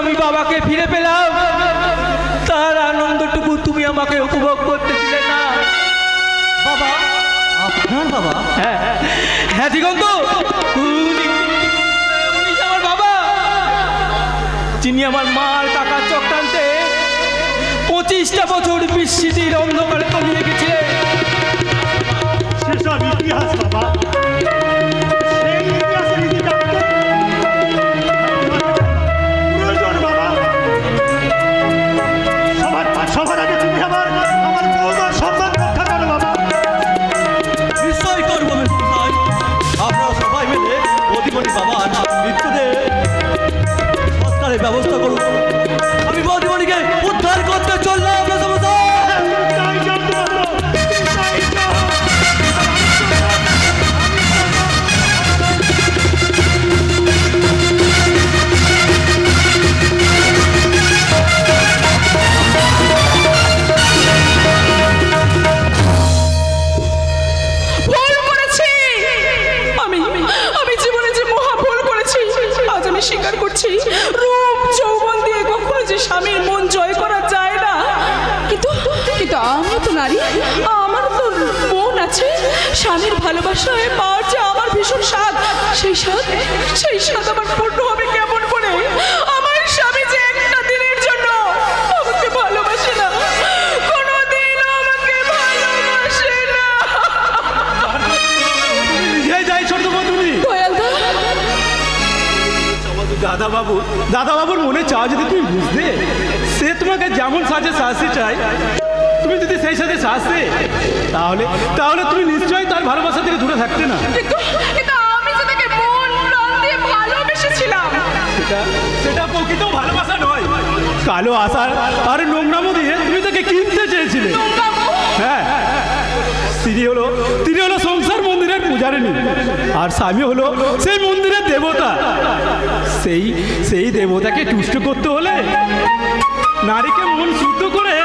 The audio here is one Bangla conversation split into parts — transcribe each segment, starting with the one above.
আমি বাবাকে ফিরে পেলাম, তার আনন্দটুকু তুমি আমাকে উপভোগ করতে দিলে না। বাবা, আপনার বাবা? হ্যাঁ হ্যাঁ দিগন্ত, উনি আমার বাবা, যিনি আমার মার টাকার চক্রান্তে 25টা বছর বিস্মৃতির অন্ধকারে তলিয়ে গেছিলেন। সেসব ইতিহাস বাবা, সেই ইতিহাসের ইতিহাস প্রয়োজন বাবা। সবার আগে তুমি আমার বৌমার সম্মান রক্ষা করো বাবা। নিশ্চয় করবো ভাই। আপনারা সবাই মিলে বৌদিমণি বাবার মৃত্যুদের সৎকারের ব্যবস্থা করুন। আমি বৌদিমণিকে উদ্ধার করতে চললাম। স্বীকার করছি, রূপ যৌবন দিয়ে কখনো যে স্বামীর মন জয় করা যায় না, কিন্তু আমি তো নারী, আমার তো মন আছে। স্বামীর ভালোবাসায় পাওয়ার যে আমার ভীষণ স্বাদ, সেই স্বাদ আমার পূর্ণ হবে কেমন করে? আমার স্বামী যে একটা দিনের জন্য আমাকে ভালোবাসে না, কোনোদিন আমাকে ভালোবাসে না। দাদাবাবুর মনে চাও যদি তুমি বুঝতে, সে তোমাকে যেমন সাজে সাজতে চাই, তুমি যদি সেই সাথে সাজতে, তাহলে তুমি নিশ্চয়ই তার ভালোবাসা থেকে দূরে থাকতে না। কিন্তু আমি যে তাকে মন প্রাণ দিয়ে ভালোবেসেছিলাম, সেটা প্রকৃত ভালোবাসা নয়, কালো আশা আর নোংরামো দিয়ে তুমি তাকে কিনতে চেয়েছিলে। হ্যাঁ, তিনি হলো সংসার মন্দিরের পূজারিণী, আর স্বামী হলো সেই মন্দিরের দেবতা। সেই দেবতাকে তুষ্ট করতে হলে নারীকে মন শুদ্ধ করে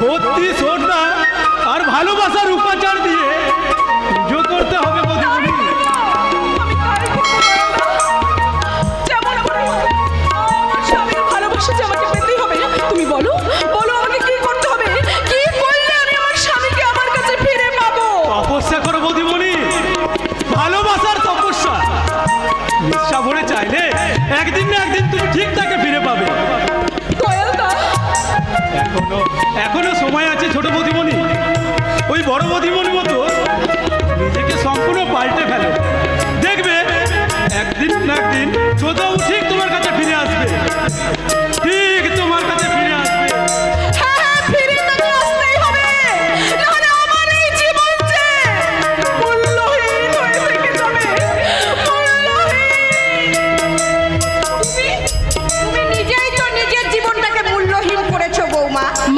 ভক্তি, শ্রদ্ধা আর ভালোবাসার উপাচার দিয়ে পুজো করতে হবে। ভালোবাসা যে আমাকে পেতেই হবে, তুমি বলো আমাকে কি করতে হবে? কি করলে আমি আমার স্বামীকে আমার কাছে ফিরে পাবো? তপস্যা করো বৌদিমণি, ভালোবাসার তপস্যা। নিঃশ্বা ভরে চাইলে একদিন না একদিন তুমি ঠিক তাকে ফিরে পাবে। এখনো সময় আছে ছোট বৌদিমণি, ওই বড় বৌদিমণির মতো নিজেকে সম্পূর্ণ পাল্টে ফেলো। দেখবে একদিন না একদিন চোদাও ঠিক তোমার কাছে ফিরে আসবে, ঠিক তোমার কাছে ফিরে আসবে।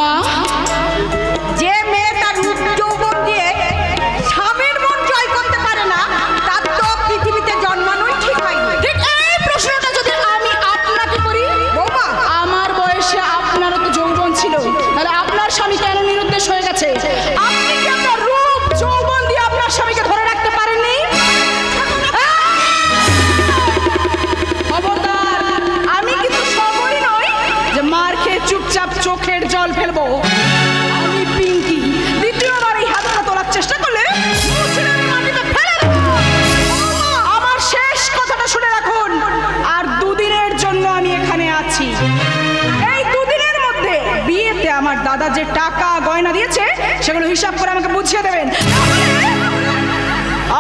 মা, যে মেয়ে তার রূপ যৌবন দিয়ে স্বামীর মন জয় করতে পারে না, তার তো পৃথিবীতে জন্মানোই ঠিক হয়নি। ঠিক এই প্রশ্নটা যদি আমি আপনাকে করি, বৌমা, আমার বয়সে আপনারও তো যৌবন ছিল, তাহলে আপনার স্বামী কেন নিরুদ্দেশ হয়ে গেছে? আপনি কি আপনার রূপ যৌবন দিয়ে আপনার স্বামীকে ধরে রাখতে পারেননি? খবরদার, আমি কিন্তু সবই নই যে মার খেয়ে চুপচাপ চোখের জল ফেলবো। আমি পিঙ্কি, দ্বিতীয়বার এই হাতটা তোলার চেষ্টা করলে মাটিতে ফেলে দেবো। আমার শেষ কথাটা শুনে রাখুন, আর দুদিনের জন্য আমি এখানে আছি। এই দুদিনের মধ্যে বিয়েতে আমার দাদা যে টাকা গয়না দিয়েছে সেগুলো হিসাব করে আমাকে বুঝিয়ে দেবেন।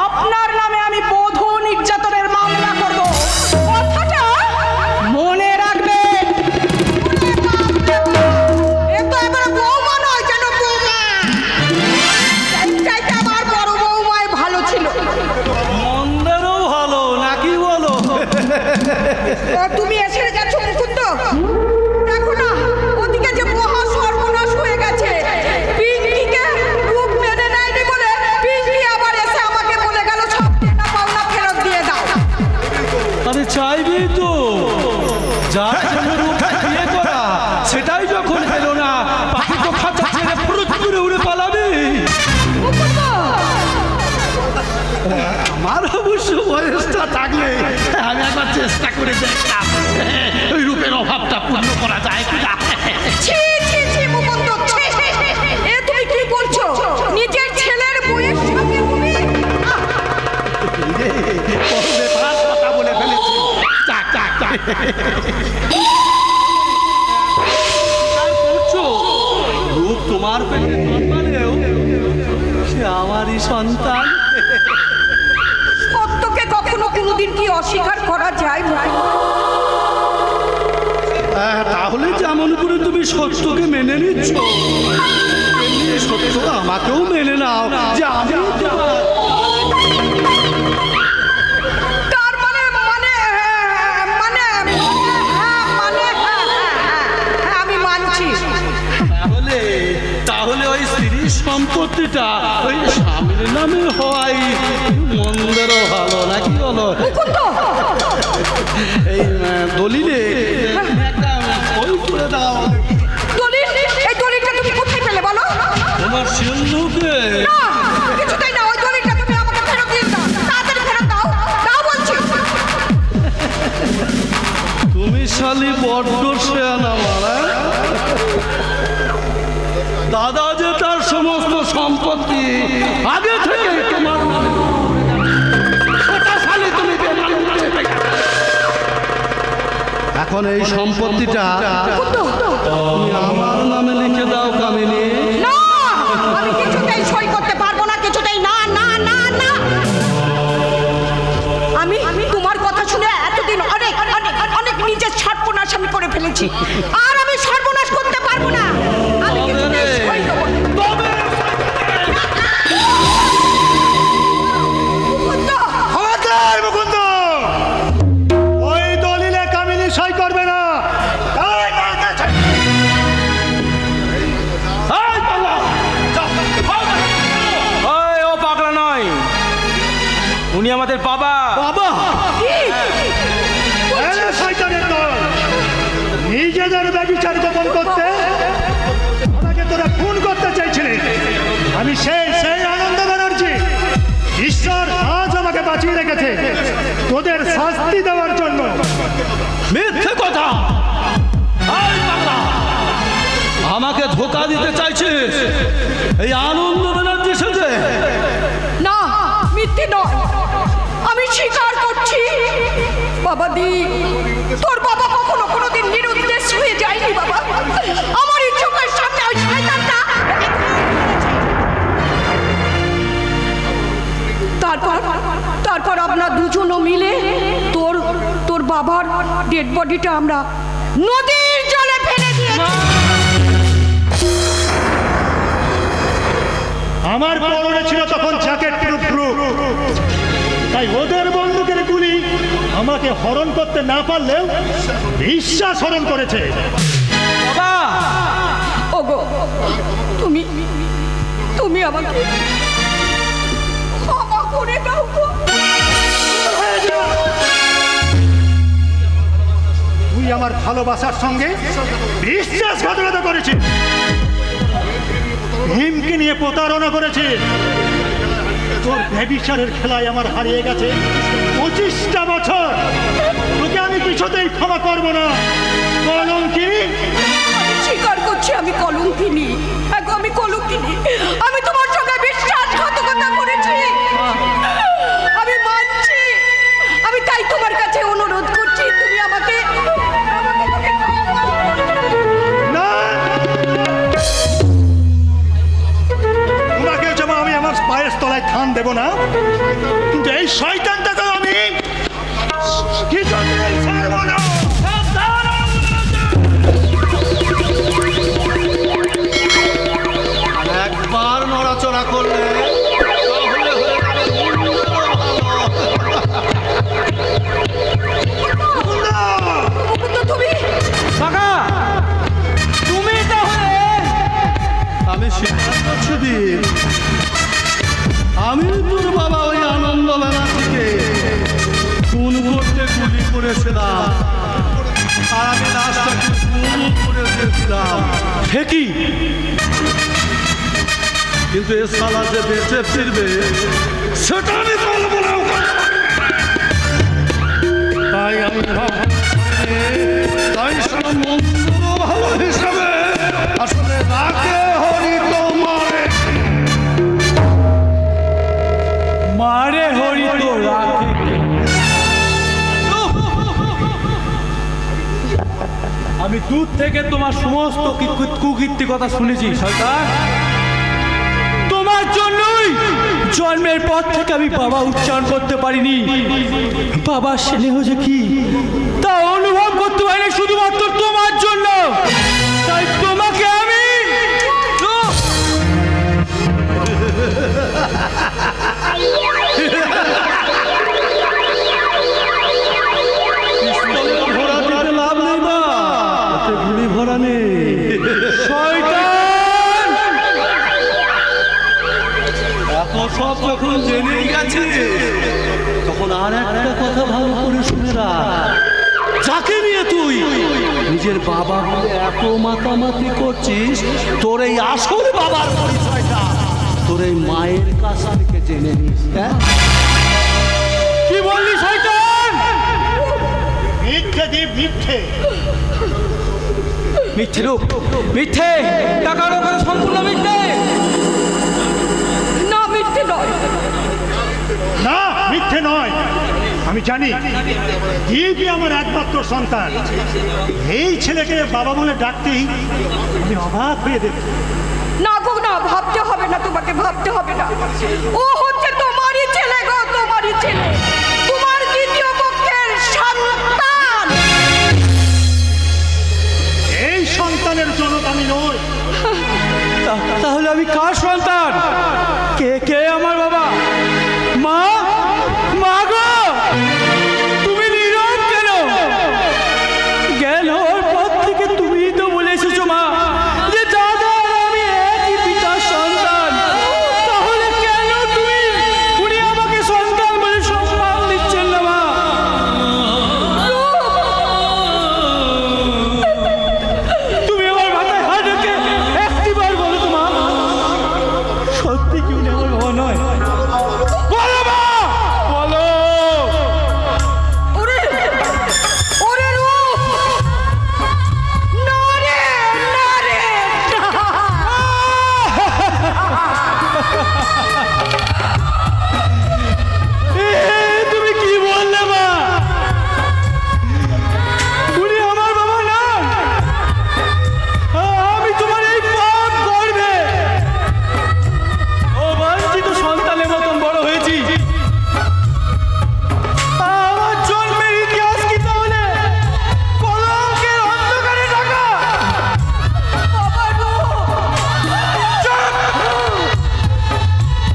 আপনার নামে আমি বধূ নির্যাতনের মামলা করব, কথাটা মনে রাখবেন। তুমি এসে গেছো মুকুন্দ, দেখো না ওদিকে যে মহা সর্বনাশ হয়ে গেছে। পিঙ্কিকে রূপ মেনে নেয়নি বলে পিঙ্কি আবার এসে আমাকে বলে গেল সব দেনা পাওনা ফেরত দিয়ে দাও। আরে চাইবি তো, যার জন্য রূপ বিয়ে করা সেটাই যখন পেলো না, পাখি তো খাঁচা ছেড়ে পুরো উড়ে পালাবে। আমার অবশ্য বয়সটা থাকলে আমি একবার চেষ্টা করে দেখতাম ওই রূপের অভাবটা রূপ তোমার পেটে জন্মালেও সে আমারই সন্তান। সত্যকে কখনো কোনোদিন কি অস্বীকার করা যায়? তাহলে যেমন করে তুমি সত্যকে মেনে নিচ্ছ, তেমনি সত্য আমাকেও মেনে নাও যে আমি তার মানে মানে মানে মানে আমি মানছি। তাহলে ওই স্ত্রীর সম্পত্তিটা ওই স্বামীর নামে হওয়াই মন্দেরও ভালো, নাকি বলো? এই দলিলে ওই করে দাও। দলিল? এই দলিলটা তুমি কোথায় পেলে বলো? তোমার সিন্ধুকে। না, কিছুতেই না। ওই দলিলটা তুমি আমাকে ফেরত দিয়ে দাও, তাড়াতাড়ি ফেরত দাও, দাও বলছি। তুমি শালি বড্ড শেয়ানা মারা। দাদা যে তার সমস্ত সম্পত্তি আগে থেকে তোমার এখন এই সম্পত্তিটা তুমি আমার নামে লিখে দাও কামিনী। না, আমি কিছুতেই সই করতে পারবো না, কিছুতেই না না না না। আমি তোমার কথা শুনে এতদিন অনেক অনেক অনেক নিজের সর্বনাশ আমি করে ফেলেছি, আর আমি সর্বনাশ করতে পারবো না। আমি কিছুতেই সই দেবো না। মুকুন্দ, ওই দলিলে কামিনী সই করবে না। ও পাগলা নয়, উনি আমাদের বাবা। বাবা শয়তানের দল, নিজেদের ব্যভিচার গোপন করতে আমাকে তোরা খুন করতে চাইছিলি। আমি সেই আনন্দ ব্যানার্জি। ঈশ্বর আজ আমাকে বাঁচিয়ে রেখেছে তোদের শাস্তি দেওয়ার জন্য। মিথ্যে কথা। আমাকে ধোকা দিতে চাইছিস এই আনন্দ ব্যানার্জির সাথে? না, মিথ্যে নয়, আমি স্বীকার করছি। বাবা দি, তোর বাবা কখনো কোনোদিন নিরুদ্দেশ হয়ে যায়নি বাবা। আমার এই চোখের সামনে ওই শয়তানটা তারপর আমরা দুজনও মিলে তোর বাবার ডেড বডিটা আমরা নদীর জলে ফেলে দিয়েছি। আমার পরনে ছিল তখন জ্যাকেট প্রুফ, তাই ওদের বন্দুকের গুলি আমাকে হরণ করতে না পারলেও বিশ্বাস হরণ করেছে। বাবা, ওগো, তুমি আমাকে ক্ষমা করে দাও গো। তুই আমার ভালোবাসার সঙ্গে বিশ্বাসঘাতকতা করেছিস, ভীমকে নিয়ে প্রতারণা করেছিস। তোর ব্যভিচারের খেলায় আমার হারিয়ে গেছে 25টা বছর। তোকে আমি কিছুতেই ক্ষমা করবো না, কলঙ্কিনী। আমি স্বীকার করছি আমি কলঙ্কিনী। আমি কলঙ্কিনী। আমি তোমার সঙ্গে বিশ্বাসঘাতকতা করেছি, আমি মানছি। আমি তাই তোমার কাছে অনুরোধ করছি, তুমি আমাকে না, তোমাকে যেমন আমি আমার পায়ের তলায় ধান দেব না, কিন্তু এই শয়তানটাকে আমি কিছুতেই ছাড়বো না। একবার নড়াচড়া করলে তাহলে হয়ে যাবে কাকা, তুমি তাহলে? আমি স্বীকার করছি দীপ, আমি তোর বাবা ওই আনন্দ ব্যানার্জিকে খুন করতে গুলি করেছিলাম, আর আমি লাশটাকে খুন করে দিয়েছিলাম। ঠিকই, কিন্তু এ শালা যে বেঁচে ফিরবে সেটা আমি বলবো না। তাই আমি তাই মন্দির ভালো হিসাবে আসলে রাখে হরি তো মারে হরি তো রাখে। আমি দূর থেকে তোমার সমস্ত কুকীর্তি কথা শুনেছি শয়তান। তোমার জন্যই জন্মের পর থেকে আমি বাবা উচ্চারণ করতে পারিনি। বাবার স্নেহ যে কি তা অনুভব করতে পারিনি শুধুমাত্র তোমার জন্য। তাই তোমাকে আমি লাভ নেই বা গুলি ভরা নেই শয়তান। এত সব যখন জেনে গেছে তখন আর একটা কথা ভালো করে শুনে রাখ। যাকে নিয়ে তুই নিজের বাবা বলে এত মাতামাতি করছিস, তোর এই আসল বাবার পরিচয়টা তোর এই মায়ের কাছ থেকে জেনে নিস। কি বললি শয়তান? মিথ্যে দীপ, মিথ্যে। মিথ্যে রূপ, মিথ্যে টাকার ওখানে সম্পূর্ণ মিথ্যে। না মিথ্যে নয়, না মিথ্যে নয়। আমি জানি দীপই আমার একমাত্র সন্তান। এই ছেলেকে বাবা বলে ডাকতেই আমি অবাক হয়ে দেখি। না গো না, ভাবতে হবে না, তোমাকে ভাবতে হবে না। ও হচ্ছে তোমারই ছেলে গো, তোমারই ছেলে, তোমার দ্বিতীয় পক্ষের সন্তান। এই সন্তানের জন্য আমি নই। তাহলে আমি কার সন্তান? কে কে আমার বাবা? মা, মা গো তুমি নীরব কেন? জ্ঞান হওয়ার পর থেকে তুমি তো বলে এসেছো মা যে দাদা আর আমি একই পিতার সন্তান। তাহলে কেন উনি আমাকে সন্তান বলে সম্মান দিচ্ছেন না মা? তুমি আমার মাথায় হাত রেখে একটিবার বলো তো মা, সত্যি কি উনি আমার বাবা নয়? বলো মা, বলো। ওরে ওরে রূপ, না রে, না রে, তুমি কি বললে মা? উনি আমার বাবা নন। আমি তোমার এই পাপ করবে অবাঞ্ছিত সন্তানের মতন বড় হয়েছি। আমার জন্মের ইতিহাস কি তাহলে কলঙ্কের অন্ধকারে ঢাকা? বাবা রূপ,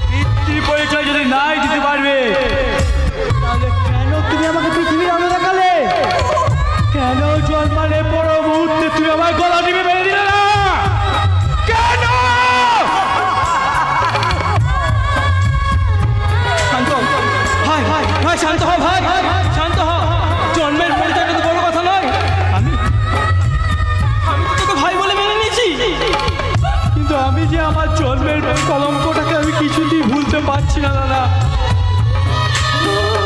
পিতৃ পরিচয় যদি নাই দিতে পারবে তাহলে কেন তুমি আমাকে পৃথিবীর আলো দেখালে? কেন জন্মালে পর মুহূর্তে তুমি আমার গলা টিপে মেরে দিলে না? কেন? শান্ত হ। ভাই ভাই ভাই শান্ত হ, ভাই শান্ত হ। জন্মের পরিচয়টা তো বড় কথা নয়। আমি তো তোকে ভাই বলে মেনে নিয়েছি, কিন্তু আমি যে আমার জন্মের কলঙ্কটাকে আমি কিছুতেই ভুলতে পারছি না দাদা।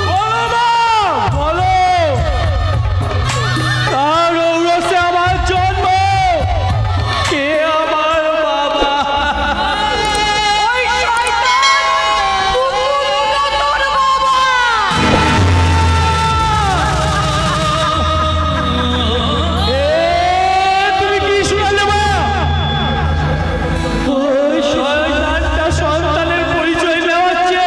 বলো মা, বলো কার ঔরসে আমার জন্ম? কে আমার বাবা? ওই শয়তান পুতুলটা তোর বাবা। তুমি কি শুনালে মা? ওই শয়তানটা সন্তানের পরিচয় নেওয়াচ্ছে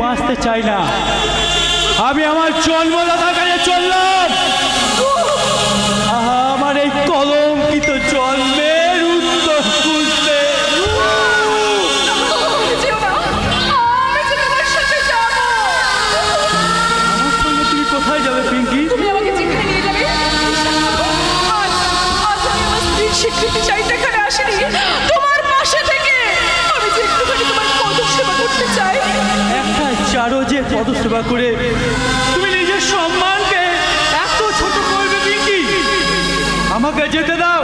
বাঁচতে চাই না। আমি আমার জন্মদাতার কাছে চললাম আমার এই কলঙ্কিত জন্মের উত্তর খুঁজতে। আমার সঙ্গে তুমি কোথায় যাবে পিঙ্কি? তুমি আমাকে যেখানে নিয়ে যাবে। আজ আমি আমার স্ত্রীর স্বীকৃতি চাইতে এখানে আসিনি, তোমার পাশে থেকে আমি যে একটুখানি তোমার পদসেবা করতে চাই। একটা চারো যে পদসেবা করে তুমি নিজের সম্মানকে এত ছোট করবে পিঙ্কি? আমাকে যেতে দাও।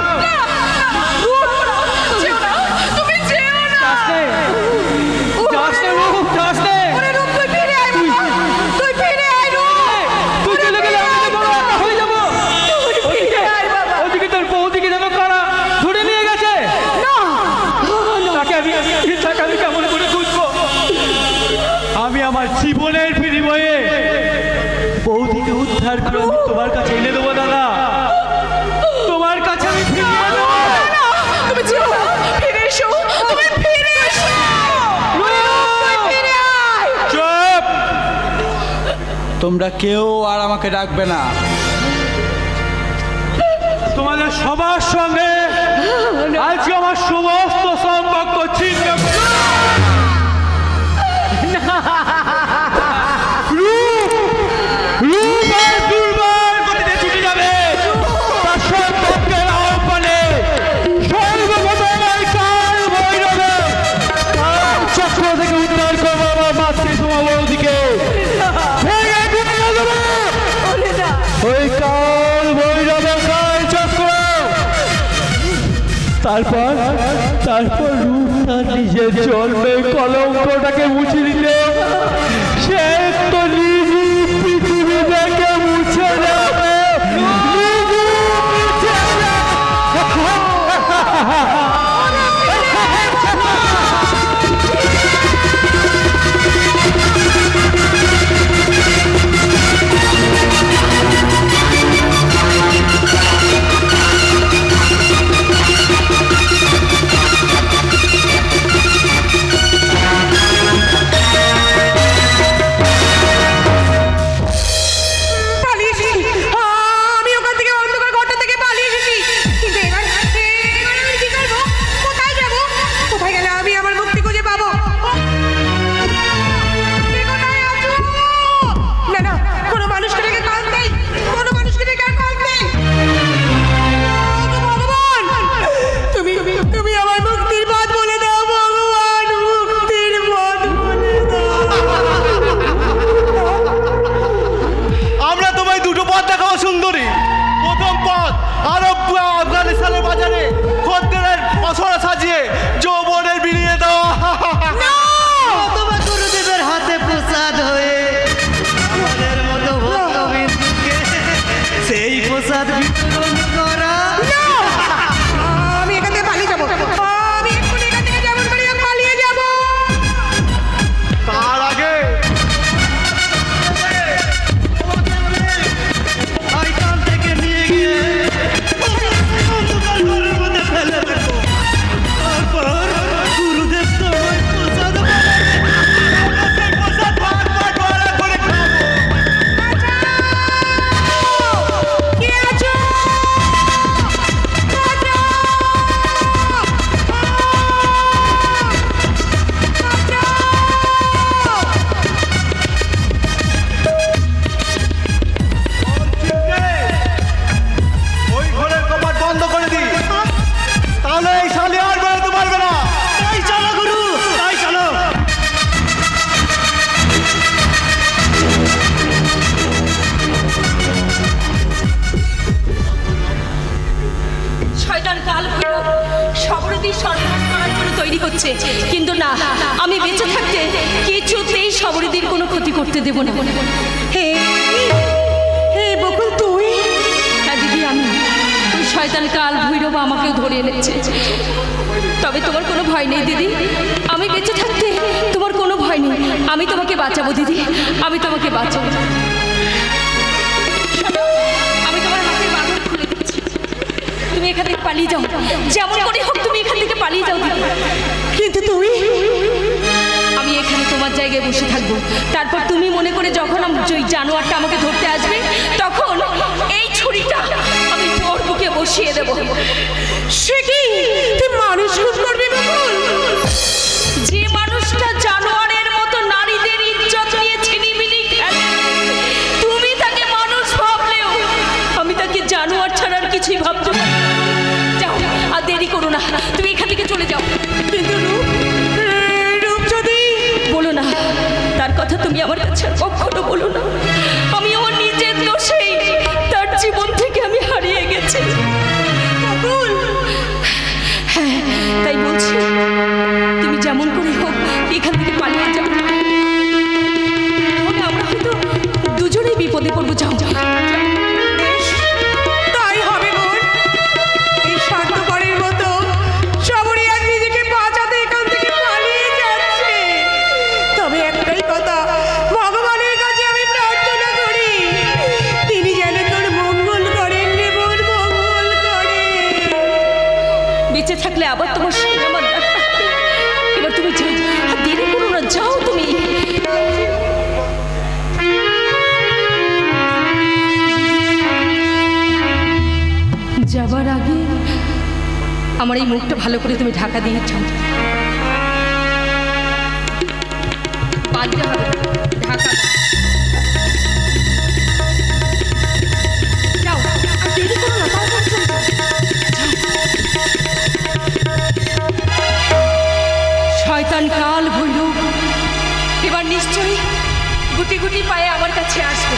যেও না, তুমি যেও না। ওরে রূপ, তুই ফিরে আয় বাবা, তুই ফিরে আয় রূপ। তুই চলে গেলে আমি তো বড় একটা হয়ে যাবো। তুই ফিরে আয় বাবা। ওদিকে তোর বৌদিকে যেন কারা ধরে নিয়ে গেছে। তাকে আমি কেমন করে খুঁজবো? আমি আমার জীবনের বিনিময়ে বৌদিকে উদ্ধার করে আমি তোমার কাছে এনে দেবো দাদা। তোমার কাছে আমি ফিরিয়ে দেবো। তুমি যেও না, ফিরে এসো, তুমি ফিরে এসো। চুপ! তোমরা কেউ আর আমাকে ডাকবে না। তোমাদের সবার সঙ্গে আজকে আমার সমস্ত সম্পর্ক ছিন্ন করে রূপ আর দুর্বল গতিতে ছুটে যাবে। তার সম্পর্কের আহ্বানে সর্বপ্রথম এই কাল ভৈরবে কাল চক্র থেকে উদ্ধার করবো আমার মাতৃসমা বৌদিকে। ভেঙে গুঁড়িয়ে দেবো ওই কাল ভৈরবের কাল চক্র। তারপর রূপ তার নিজের জন্মের কলঙ্কটাকে মুছে দিতে সে তো নিজে পৃথিবী থেকে মুছে যাবে। আমি ওখান থেকে অন্ধকার ঘরটা থেকে পালিয়ে এসেছি, কিন্তু এবার আমি কি করবো? কোথায় যাবো? কোথায় গেলে আমি আমার মুক্তি খুঁজে পাবো? কে কোথায় আছো? না না, কোনো মানুষকে ডেকে কাজ নেই, কোনো মানুষকে ডেকে আর কাজ নেই। ভগবান, তুমি আমার মুক্তির পথ বলে দাও ভগবান, মুক্তির পথ বলে দাও। আমরা তোমায় দুটো পথ দেখাবো সুন্দরী। প্রথম পথ আরব আফগানিস্তানের বাজারে খদ্দেরের পসরা সাজিয়ে যৌবনের বিলিয়ে দেওয়া। অথবা গুরুদেবের হাতে প্রসাদ হয়ে আমাদের মতো ভক্তবৃন্দকে সেই প্রসাদ বিতরণ করা। আমি এখান থেকে পালিয়ে যাবো, আমি এক্ষুনি এখান থেকে যেমন করি হোক পালিয়ে যাবো। তার আগে শয়তান থেকে নিয়ে গিয়ে অন্ধকার ঘরের মধ্যে ফেলে দেবো। তারপর গুরুদেব তোমায় প্রসাদ প্রসাদ ভাগ ভাগ করে খাবো। কে আছো? ওই ঘরের কপাট বন্ধ করে দি, তাহলে এই শালি আর বেরোতে পারবে না। তাই চলো গুরু, তাই চলো। শয়তান কাল ভৈরব সবরতি সর্বনাশ করার জন্য তৈরি হচ্ছে, কিন্তু না, আমি বেঁচে থাকতে কিছুতেই সবরতির কোনো ক্ষতি করতে দেব না। হে বকুল, তুই? হ্যাঁ দিদি, আমি ওই শয়তান কাল ভৈরব আমাকেও ধরে এনেছে। তবে তোমার কোনো ভয় নেই দিদি, আমি বেঁচে থাকতে তোমার কোনো ভয় নেই। আমি তোমাকে বাঁচাবো দিদি, আমি তোমাকে বাঁচাবো। আমি তোমার হাতের বাঁধন খুলে দিচ্ছি, তুমি এখান থেকে পালিয়ে যাও। যেমন করে হোক তুমি এখান থেকে পালিয়ে যাও দিদি। কিন্তু তুই? আমি এখানে তোমার জায়গায় বসে থাকবো, তারপর তুমি মনে করে যখন ওই জানোয়ারটা আমাকে ধরতে আসবে, তখন এই ছুরিটা আমি তোর বুকে বসিয়ে দেব। সে কি তুই মানুষ খুন করবি বকুল? যে মানুষটা জানোয়ারের মতো নারীদের ইজ্জত নিয়ে ছিনিমিনি খেলে, তুমি তাকে মানুষ ভাবলেও আমি তাকে জানোয়ার ছাড়ার কিছুই ভাবতে পারি না। যাও, আর দেরি করো না, তুমি এখান থেকে চলে যাও। কিন্তু রূপ যদি বলো না, তার কথা তুমি আমার কাছে আর কখনো বলো না। আমি আমার নিজের দোষেই তার জীবন থেকে আমি হারিয়ে গেছি। বকুল, হ্যাঁ, তাই বলছি, তুমি যেমন করে হোক এখান থেকে পালিয়ে যাও। তাহলে আমরা হয়তো দুজনেই বিপদে পড়বো। যাও যাও। বেশ, তাই হবে বোন। এই স্বার্থপরের মতো সবরই আজ নিজেকে বাঁচাতে এখান থেকে পালিয়ে যাচ্ছে। তবে একটাই কথা, ভগবানের কাছে আমি প্রার্থনা করি, তিনি যেন তোর মঙ্গল করেন রে বোন, মঙ্গল করেন। বেঁচে থাকলে আবার তোমার সঙ্গে আমার দেখা হবে। এবার তুমি যাও, আর দেরি করো না, যাও তুমি। যাবার আগে আমার এই মুখটা ভালো করে তুমি ঢাকা দিয়ে যাও। বাঁধতে হবে, ঢাকা দাও। যাও, আর দেরি করো না, তাড়াতাড়ি চলে যাও। শয়তান কাল ভৈরব এবার নিশ্চয়ই গুটি গুটি পায়ে আমার কাছে আসবে।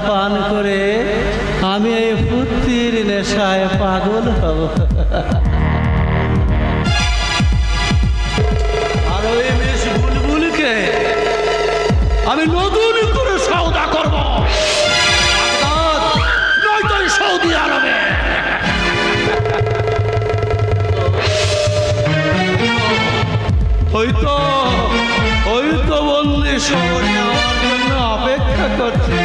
পান করে আমি এই ফুর্তির নেশায় পাগল হব। আর ওই মিস বুলবুলকে আমি নতুন করে সওদা করব, নয়তো সৌদি আরবে। হয়তো বললে শহরে আমার জন্য অপেক্ষা করছে।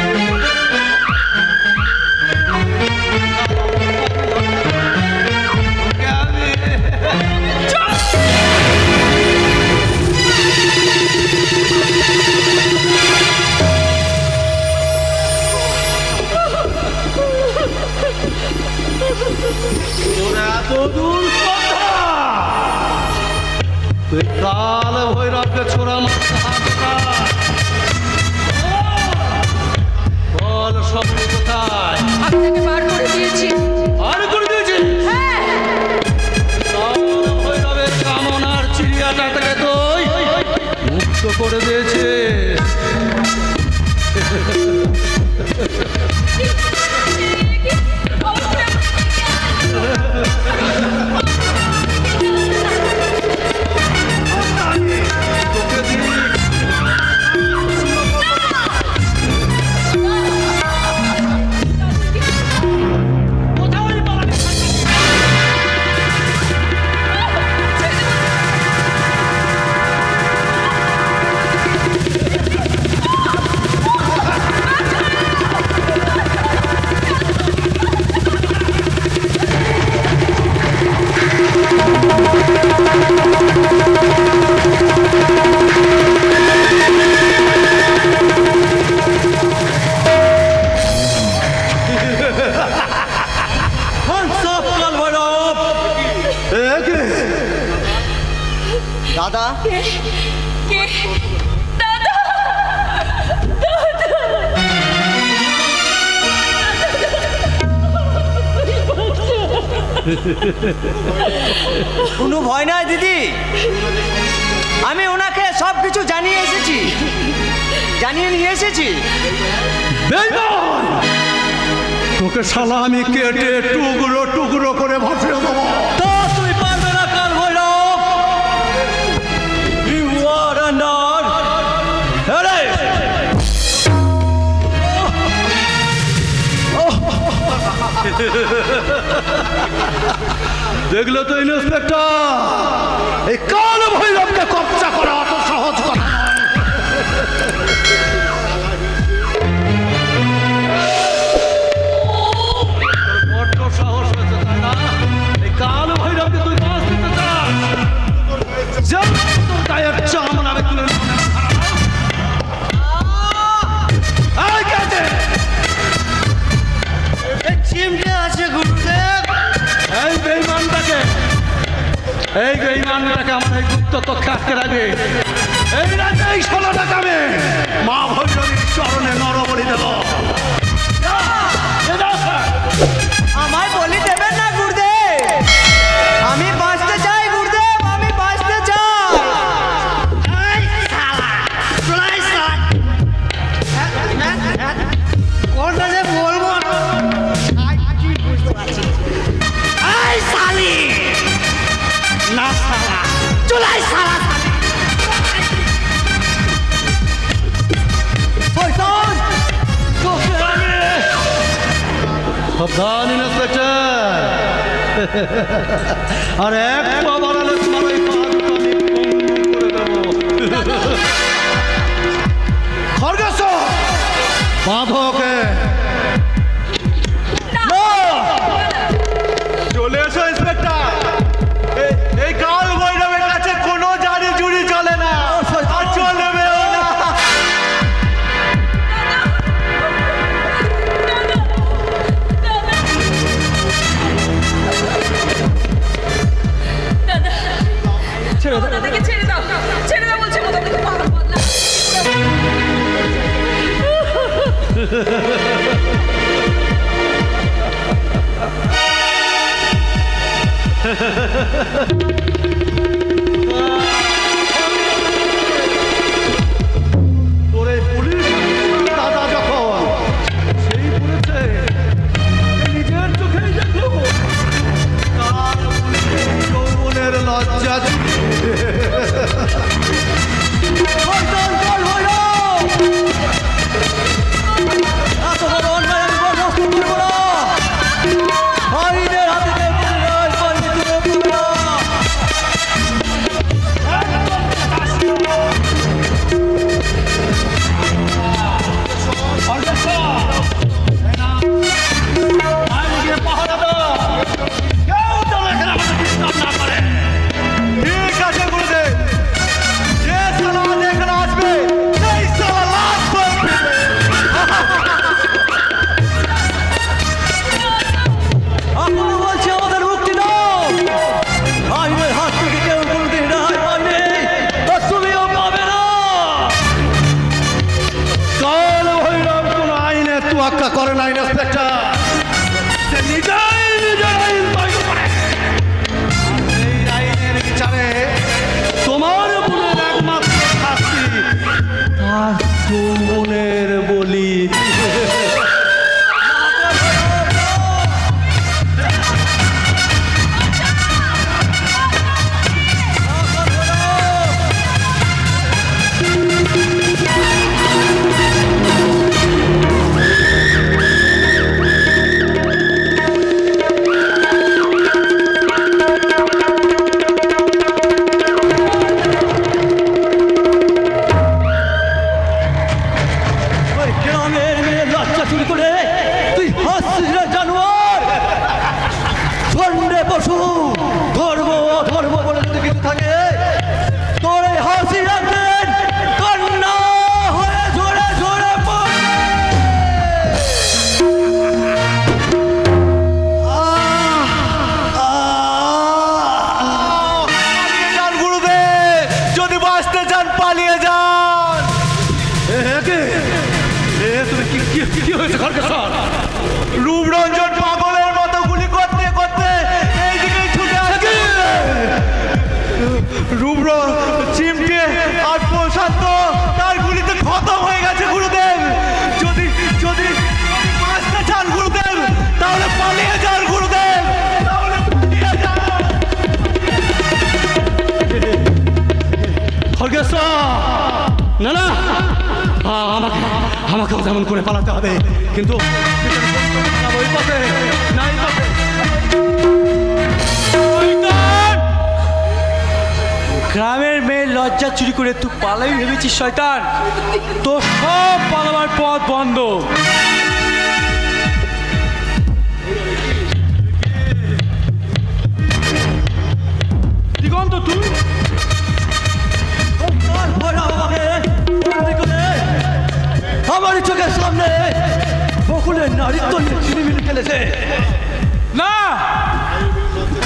তুই কাল ভৈরবকে ছোড়া মারতে বল, সব কোথায়? আমি তাকে বার করে দিয়েছি। আর করে দিয়েছি? হ্যাঁ। ভৈরবের কামনার চিড়িয়াটা থেকে তুই মুক্ত করে দিয়েছে। দাদা কে দাদা কোনো ভয় নাই দিদি, আমি ওনাকে সব কিছু জানিয়ে নিয়ে এসেছি। বেইমান! তোকে শালা আমি কেটে টুকরো টুকরো করে ভাসিয়ে দেবো। তো তুই পারবে না কাল ভৈরব, ইউ আর আন্ডার দেখলে তো ইন্সপেক্টর, এই কাল ভৈরবকে কবজা করা অত সহজ কথা নয়। বড্ড সাহস হয়েছে তাই না? এই কাল ভৈরবকে তুই বাঁচ দিতে চাস? যা, তোর গায়ের চামড়া আমি তুলে নেব। এই কে আছে? চিমটে আছে গুরুদেব। এই বেঈমানটাকে আমার এই গুপ্ত তথ্যে আটকে রাখবে। এই রাতে এই 16টাকে আমি মা ভৈরবীর চরণে নরবলি দেব। আমায় বলি দেবেন না গুরুদেব, আমি বাঁচতে চাই গুরুদেব, আমি বাঁচতে চাই। কোনটা যে বলবো না শালা, চলাই সারা সাবধান ইন্সপেক্টর, আর এক পা বাড়ালে তোমার এই পা দুটো আমি করে দেবো। খরগোশ বাঁধো ওকে। চলে এসো ইন্সপেক্টর, এই কাল ভৈরবের কাছে কোনো জারি জুড়ি চলে না, আর চলবেও না। দাদাকে ছেড়ে দাও বলছে, দাদাকে পাগল বদলা। তোর এই পুলিশ দাদা যখন সেই পড়েছে, নিজের চোখেই দেখলো তার যৌবনের লজ্জা। ঠিক আছে গুরুদেব, যে সালা এখানে আসবে হয়েছে খড়গেশ্বর? রূপরঞ্জন পাগলের মতো গুলি করতে করতে এইদিকে ছুটে আসছে। চিমটে আর প্রশান্ত তার গুলিতে খতম হয়ে গেছে গুরুদেব। যদি যদি বাঁচতে চান গুরুদেব তাহলে পালিয়ে যান গুরুদেব, তাহলে পালিয়ে যান। খড়গেশ্বর, না না, আমাকে আমাকেও যেমন করে পালাতে হবে, কিন্তু ওই পথে না, এই পথে। গ্রামের মেয়ে লজ্জা চুরি করে তুই পালাই ভেবেছিস শয়তান? তোর সব পালাবার পথ বন্ধ। দিগন্ত তুই আমার চোখের সামনে বকুলের নারীত্ব নিয়ে ছিনিমিনি খেলেছে। না,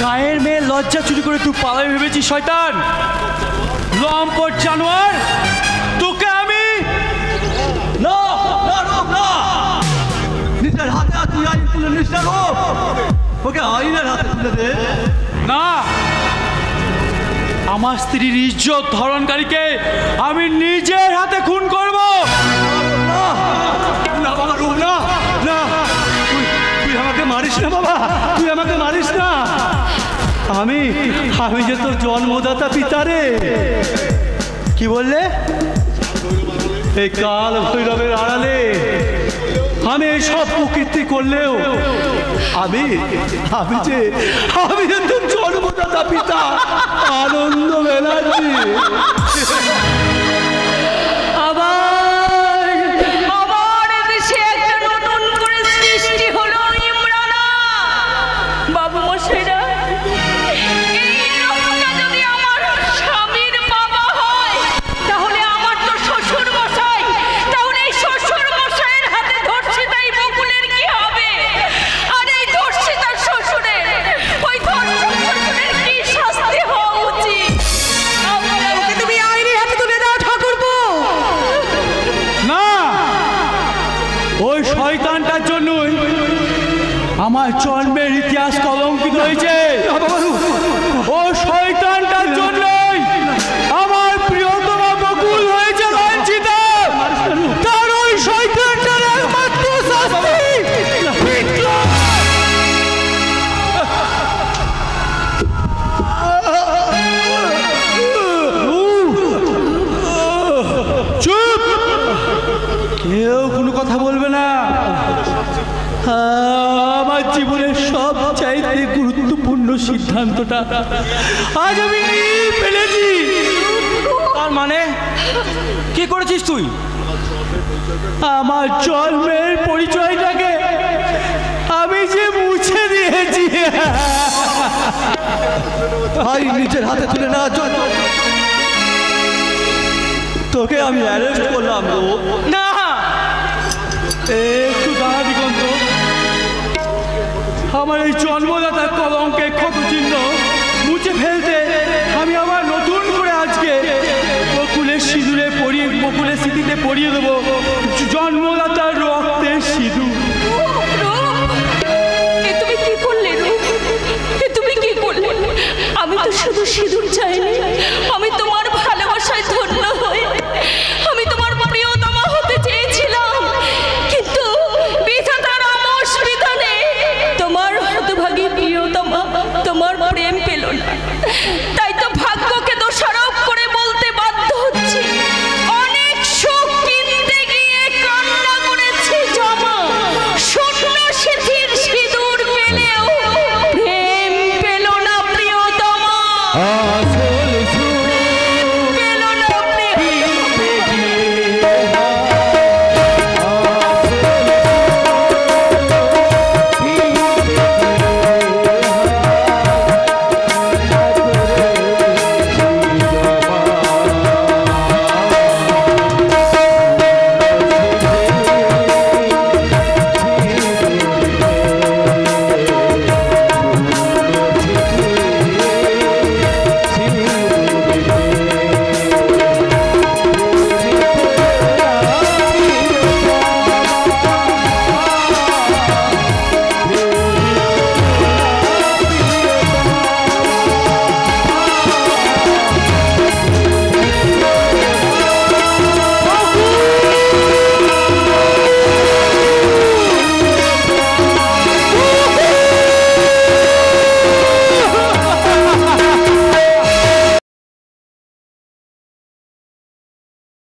গায়ের মেয়ে লজ্জা চুরি করে তুই পালাই ভেবেছিস শয়তান? লম্পট জানোয়ার, তোকে আমি না না না, নিজের হাতে তুই আইন তুলে নিষ্ঠা হোক, ওকে আইনের হাতে তুলে দে। না, আমার স্ত্রীর ইজ্জত ধরণকারীকে আমি নিজের হাতে খুন করব। না বাবা, রুহ না না, তুই আমাকে মারিস না বাবা, তুই আমাকে মারিস না। আমি আমি যে তোর জন্মদাতা পিতা রে। কি বললে? এই কাল ভৈরবের আড়ালে আমি এই সব প্রকৃতি করলেও আমি আমি যে তোর জন্মদাতা পিতা আনন্দ ব্যানার্জি। আবার দেশে একটা নতুন করে সৃষ্টি হলো ইমরানা। বাবু মশাইরা, এই লোকটা যদি আমার স্বামীর বাবা হয় তাহলে আমার তো শ্বশুর মশাই, তাহলে এই শ্বশুর মশাইয়ের হাতে ধর্ষিতাই বকুলের কি হবে? আর এই ধর্ষিতার শ্বশুরের, ওই ধর্ষক শ্বশুরের কি শাস্তি হওয়া উচিত? ওকে তুমি আইনের হাতে তুলে দাও ঠাকুরপো। না, ওই শয়তানটার জন্যই আমার জন্মের ইতিহাস কলঙ্কিত হয়েছে। ও শয়তানটার জন্যই আমার প্রিয়তমা বকুল হয়েছে লাঞ্ছিত। তার ওই শয়তানটার একমাত্র শাস্তি বিদ্রোহ। চুপ, কেউ কোনো কথা বলবে না। আমার জীবনের সবচাইতে গুরুত্বপূর্ণ সিদ্ধান্তটা আজ আমি নিয়ে ফেলেছি। তার মানে কি করেছিস তুই? আমার জন্মের পরিচয়টাকে আমি যে মুছে দিয়েছি। ভাই নিজের হাতে তুলে না, তোকে আমি অ্যারেস্ট করলাম। না, একটু দাঁড়া দিগন্ত। আমার এই জন্মদাতার কলঙ্কের ক্ষত চিহ্ন